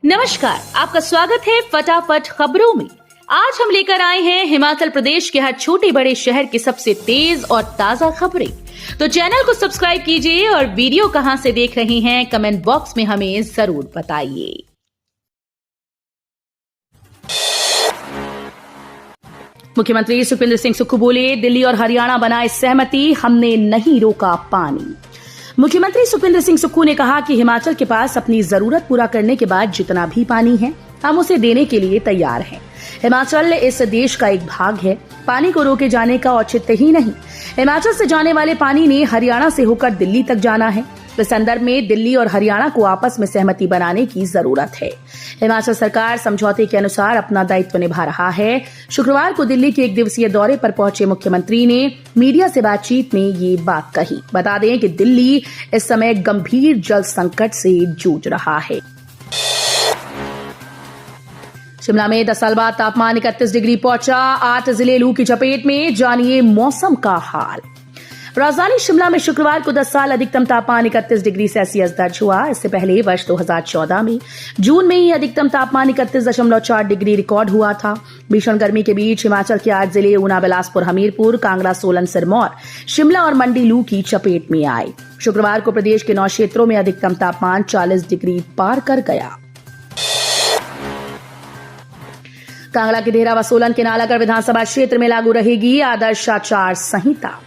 नमस्कार, आपका स्वागत है फटाफट खबरों में। आज हम लेकर आए हैं हिमाचल प्रदेश के हर छोटे बड़े शहर की सबसे तेज और ताजा खबरें। तो चैनल को सब्सक्राइब कीजिए और वीडियो कहां से देख रहे हैं कमेंट बॉक्स में हमें जरूर बताइए। मुख्यमंत्री सुखविंदर सिंह सुक्खू बोले, दिल्ली और हरियाणा बनाए सहमति, हमने नहीं रोका पानी। मुख्यमंत्री सुखविंदर सिंह सुक्खू ने कहा कि हिमाचल के पास अपनी जरूरत पूरा करने के बाद जितना भी पानी है हम उसे देने के लिए तैयार हैं। हिमाचल इस देश का एक भाग है, पानी को रोके जाने का औचित्य ही नहीं। हिमाचल से जाने वाले पानी ने हरियाणा से होकर दिल्ली तक जाना है। इस संदर्भ में दिल्ली और हरियाणा को आपस में सहमति बनाने की जरूरत है। हिमाचल सरकार समझौते के अनुसार अपना दायित्व निभा रहा है। शुक्रवार को दिल्ली के एक दिवसीय दौरे पर पहुंचे मुख्यमंत्री ने मीडिया से बातचीत में ये बात कही। बता दें कि दिल्ली इस समय गंभीर जल संकट से जूझ रहा है। शिमला में 10 साल बाद तापमान 31 डिग्री पहुंचा, 8 जिले लू की चपेट में, जानिए मौसम का हाल। राजधानी शिमला में शुक्रवार को 10 साल अधिकतम तापमान 31 डिग्री सेल्सियस दर्ज हुआ। इससे पहले वर्ष 2014 में जून में ही अधिकतम तापमान 31.4 डिग्री रिकॉर्ड हुआ था। भीषण गर्मी के बीच हिमाचल के 8 जिले ऊना, बिलासपुर, हमीरपुर, कांगड़ा, सोलन, सिरमौर, शिमला और मंडी लू की चपेट में आए। शुक्रवार को प्रदेश के 9 क्षेत्रों में अधिकतम तापमान 40 डिग्री पार कर गया। कांगड़ा के देहरा व सोलन के नालागढ़ विधानसभा क्षेत्र में लागू रहेगी आदर्श आचार संहिता।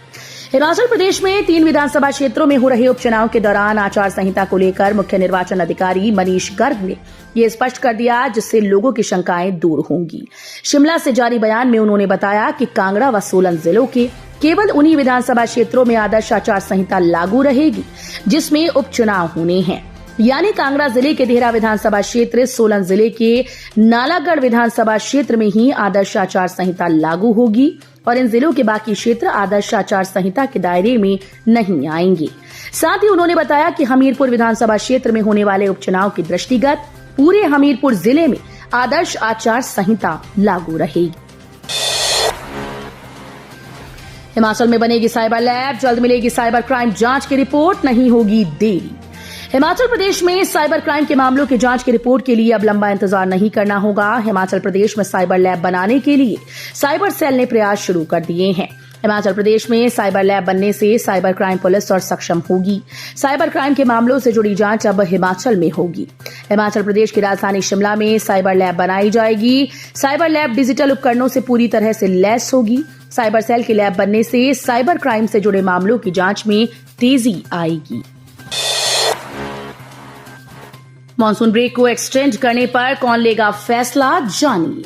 हिमाचल प्रदेश में 3 विधानसभा क्षेत्रों में हो रहे उपचुनाव के दौरान आचार संहिता को लेकर मुख्य निर्वाचन अधिकारी मनीष गर्ग ने ये स्पष्ट कर दिया, जिससे लोगों की शंकाएं दूर होंगी। शिमला से जारी बयान में उन्होंने बताया कि कांगड़ा व सोलन जिलों के केवल उन्हीं विधानसभा क्षेत्रों में आदर्श आचार संहिता लागू रहेगी जिसमें उपचुनाव होने हैं। यानी कांगड़ा जिले के देहरा विधानसभा क्षेत्र, सोलन जिले के नालागढ़ विधानसभा क्षेत्र में ही आदर्श आचार संहिता लागू होगी और इन जिलों के बाकी क्षेत्र आदर्श आचार संहिता के दायरे में नहीं आएंगे। साथ ही उन्होंने बताया कि हमीरपुर विधानसभा क्षेत्र में होने वाले उपचुनाव के दृष्टिगत पूरे हमीरपुर जिले में आदर्श आचार संहिता लागू रहेगी। हिमाचल में बनेगी साइबर लैब, जल्द मिलेगी साइबर क्राइम जांच की रिपोर्ट, नहीं होगी देरी। हिमाचल प्रदेश में साइबर क्राइम के मामलों की जांच की रिपोर्ट के लिए अब लंबा इंतजार नहीं करना होगा। हिमाचल प्रदेश में साइबर लैब बनाने के लिए साइबर सेल ने प्रयास शुरू कर दिए हैं। हिमाचल प्रदेश में साइबर लैब बनने से साइबर क्राइम पुलिस और सक्षम होगी। साइबर क्राइम के मामलों से जुड़ी जांच अब हिमाचल में होगी। हिमाचल प्रदेश की राजधानी शिमला में साइबर लैब बनाई जाएगी। साइबर लैब डिजिटल उपकरणों से पूरी तरह से लैस होगी। साइबर सेल की लैब बनने से साइबर क्राइम से जुड़े मामलों की जांच में तेजी आएगी। मॉनसून ब्रेक को एक्सटेंड करने पर कौन लेगा फैसला, जानिए।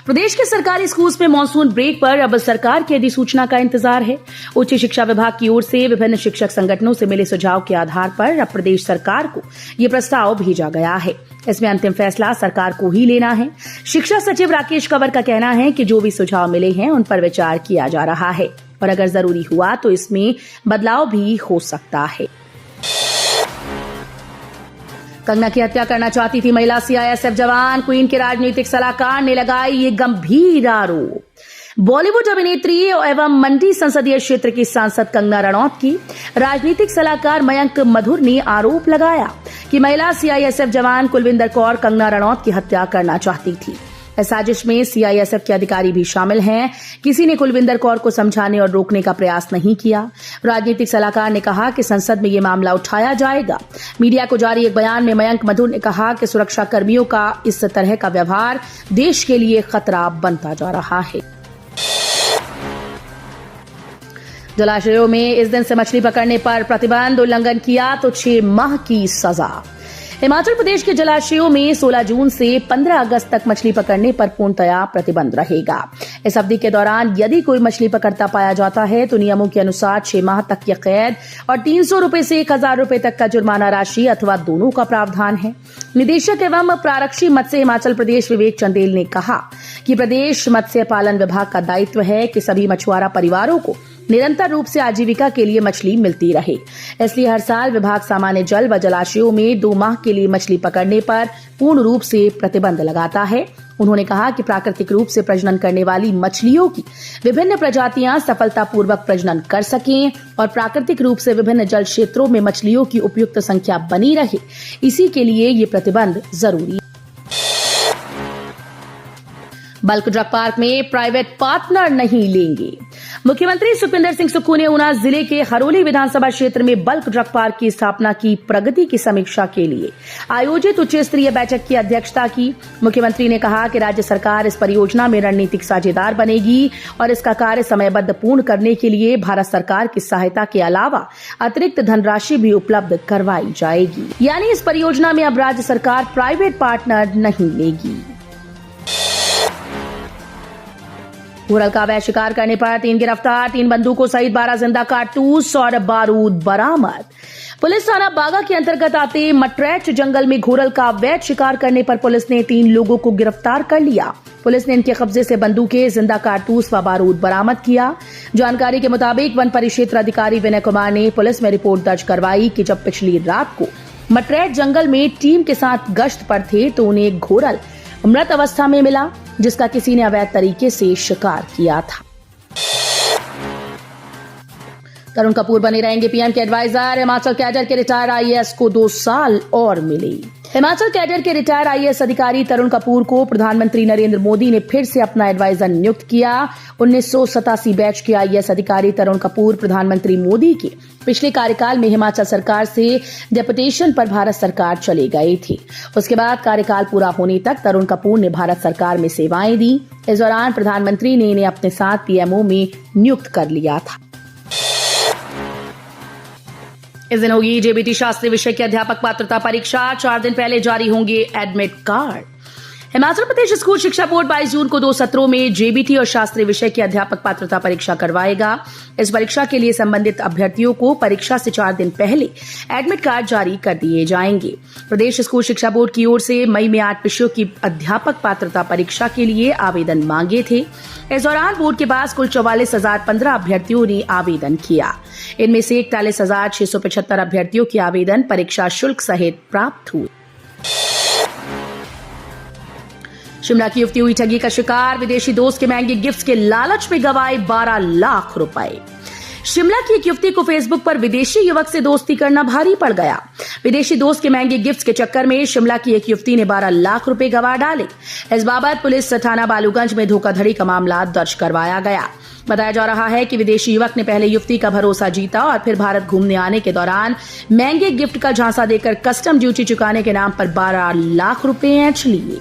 प्रदेश के सरकारी स्कूल में मॉनसून ब्रेक पर अब सरकार की अधिसूचना का इंतजार है। उच्च शिक्षा विभाग की ओर से विभिन्न शिक्षक संगठनों से मिले सुझाव के आधार पर अब प्रदेश सरकार को ये प्रस्ताव भेजा गया है। इसमें अंतिम फैसला सरकार को ही लेना है। शिक्षा सचिव राकेश कंवर का कहना है कि जो भी सुझाव मिले हैं उन पर विचार किया जा रहा है और अगर जरूरी हुआ तो इसमें बदलाव भी हो सकता है। कंगना की हत्या करना चाहती थी महिला सीआईएसएफ जवान, क्वीन के राजनीतिक सलाहकार ने लगाई ये गंभीर आरोप। बॉलीवुड अभिनेत्री एवं मंडी संसदीय क्षेत्र की सांसद कंगना रणौत की राजनीतिक सलाहकार मयंक मधुर ने आरोप लगाया कि महिला सीआईएसएफ जवान कुलविंदर कौर कंगना रणौत की हत्या करना चाहती थी। इस साजिश में सीआईएसएफ के अधिकारी भी शामिल हैं। किसी ने कुलविंदर कौर को समझाने और रोकने का प्रयास नहीं किया। राजनीतिक सलाहकार ने कहा कि संसद में ये मामला उठाया जाएगा। मीडिया को जारी एक बयान में मयंक मधुर ने कहा कि सुरक्षा कर्मियों का इस तरह का व्यवहार देश के लिए खतरा बनता जा रहा है। जलाशयों में इस दिन से मछली पकड़ने पर प्रतिबंध, उल्लंघन किया तो 6 माह की सजा। हिमाचल प्रदेश के जलाशयों में 16 जून से 15 अगस्त तक मछली पकड़ने पर पूर्णतया प्रतिबंध रहेगा। इस अवधि के दौरान यदि कोई मछली पकड़ता पाया जाता है तो नियमों के अनुसार 6 माह तक की कैद और 300 रुपए से 1000 रुपए तक का जुर्माना राशि अथवा दोनों का प्रावधान है। निदेशक एवं प्रारक्षी मत्स्य हिमाचल प्रदेश विवेक चंदेल ने कहा कि प्रदेश मत्स्य पालन विभाग का दायित्व है कि सभी मछुआरा परिवारों को निरंतर रूप से आजीविका के लिए मछली मिलती रहे। इसलिए हर साल विभाग सामान्य जल व जलाशयों में 2 माह के लिए मछली पकड़ने पर पूर्ण रूप से प्रतिबंध लगाता है। उन्होंने कहा कि प्राकृतिक रूप से प्रजनन करने वाली मछलियों की विभिन्न प्रजातियां सफलतापूर्वक प्रजनन कर सकें और प्राकृतिक रूप से विभिन्न जल क्षेत्रों में मछलियों की उपयुक्त संख्या बनी रहे, इसी के लिए ये प्रतिबंध जरूरी है। बल्क ड्रग पार्क में प्राइवेट पार्टनर नहीं लेंगे। मुख्यमंत्री सुखविंदर सिंह सुक्खू ने ऊना जिले के हरोली विधानसभा क्षेत्र में बल्क ड्रग पार्क की स्थापना की प्रगति की समीक्षा के लिए आयोजित उच्च स्तरीय बैठक की अध्यक्षता की। मुख्यमंत्री ने कहा कि राज्य सरकार इस परियोजना में रणनीतिक साझेदार बनेगी और इसका कार्य समयबद्ध पूर्ण करने के लिए भारत सरकार की सहायता के अलावा अतिरिक्त धनराशि भी उपलब्ध करवाई जाएगी। यानी इस परियोजना में अब राज्य सरकार प्राइवेट पार्टनर नहीं लेगी। घोरल का अवैध शिकार करने पर 3 गिरफ्तार, 3 बंदूकों सहित 12 जिंदा कारतूस और बारूद बरामद। पुलिस थाना बागा के अंतर्गत आते मटरैच जंगल में घोरल का अवैध शिकार करने पर पुलिस ने 3 लोगों को गिरफ्तार कर लिया। पुलिस ने इनके कब्जे से बंदूकें, जिंदा कारतूस व बारूद बरामद किया। जानकारी के मुताबिक वन परिक्षेत्र अधिकारी विनय कुमार ने पुलिस में रिपोर्ट दर्ज करवाई कि जब पिछली रात को मटरैच जंगल में टीम के साथ गश्त पर थे तो उन्हें एक घोरल मृत अवस्था में मिला, जिसका किसी ने अवैध तरीके से शिकार किया था। तरुण कपूर बने रहेंगे पीएम के एडवाइजर। हिमाचल कैडर के रिटायर्ड आईएएस को 2 साल और मिले। हिमाचल कैडर के रिटायर्ड आईएएस अधिकारी तरुण कपूर को प्रधानमंत्री नरेंद्र मोदी ने फिर से अपना एडवाइजर नियुक्त किया। 1987 बैच के आईएएस अधिकारी तरुण कपूर प्रधानमंत्री मोदी के पिछले कार्यकाल में हिमाचल सरकार से डेपुटेशन पर भारत सरकार चले गए थे। उसके बाद कार्यकाल पूरा होने तक तरुण कपूर ने भारत सरकार में सेवाएं दी। इस दौरान प्रधानमंत्री ने इन्हें अपने साथ पीएमओ में नियुक्त कर लिया था। इस दिन होगी जेबीटी शास्त्री विषय की अध्यापक पात्रता परीक्षा। 4 दिन पहले जारी होंगे admit card. Himachal Pradesh school शिक्षा बोर्ड 22 जून को 2 सत्रों में जेबीटी और शास्त्री विषय की अध्यापक पात्रता परीक्षा करवाएगा। इस परीक्षा के लिए संबंधित अभ्यर्थियों को परीक्षा से 4 दिन पहले एडमिट कार्ड जारी कर दिए जाएंगे। प्रदेश स्कूल शिक्षा बोर्ड की ओर से मई में 8 विषयों की अध्यापक पात्रता परीक्षा के लिए आवेदन मांगे थे। इस दौरान बोर्ड के पास कुल 44,015 अभ्यर्थियों ने आवेदन किया। इनमें से 41,675 अभ्यर्थियों के आवेदन परीक्षा शुल्क सहित प्राप्त हुए। शिमला की युवती हुई ठगी का शिकार। विदेशी दोस्त के महंगे गिफ्ट्स के लालच में गंवाए 12 लाख रुपए। शिमला की एक युवती को फेसबुक पर विदेशी युवक से दोस्ती करना भारी पड़ गया। विदेशी दोस्त के महंगे गिफ्ट्स के चक्कर में शिमला की एक युवती ने 12 लाख रुपए गंवा डाले। इस बाबत पुलिस थाना बालूगंज में धोखाधड़ी का मामला दर्ज करवाया गया। बताया जा रहा है कि विदेशी युवक ने पहले युवती का भरोसा जीता और फिर भारत घूमने आने के दौरान महंगे गिफ्ट का झांसा देकर कस्टम ड्यूटी चुकाने के नाम पर 12 लाख रुपए ऐंठ लिए।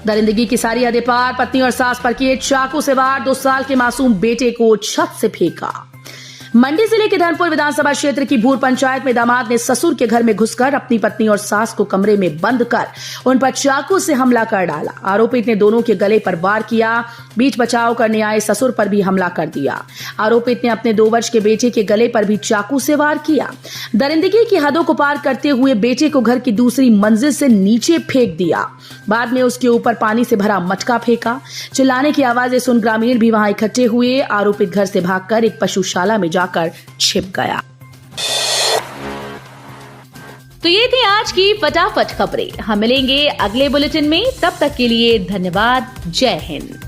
दरिंदगी की सारी हदें पार। पत्नी और सास पर किए चाकू से वार। 2 साल के मासूम बेटे को छत से फेंका। मंडी जिले के धर्मपुर विधानसभा क्षेत्र की भूर पंचायत में दामाद ने ससुर के घर में घुसकर अपनी पत्नी और सास को कमरे में बंद कर उन पर चाकू से हमला कर डाला। आरोपित ने दोनों के गले पर वार किया। बीच बचाव करने आए ससुर पर भी हमला कर दिया। आरोपित ने अपने 2 वर्ष के बेटे के गले पर भी चाकू से वार किया। दरिंदगी की हदों को पार करते हुए बेटे को घर की दूसरी मंजिल से नीचे फेंक दिया। बाद में उसके ऊपर पानी से भरा मटका फेंका। चिल्लाने की आवाजें सुन ग्रामीण भी वहां इकट्ठे हुए। आरोपित घर से भागकर एक पशुशाला में जाकर छिप गया। तो ये थी आज की फटाफट खबरें। हम मिलेंगे अगले बुलेटिन में। तब तक के लिए धन्यवाद। जय हिंद।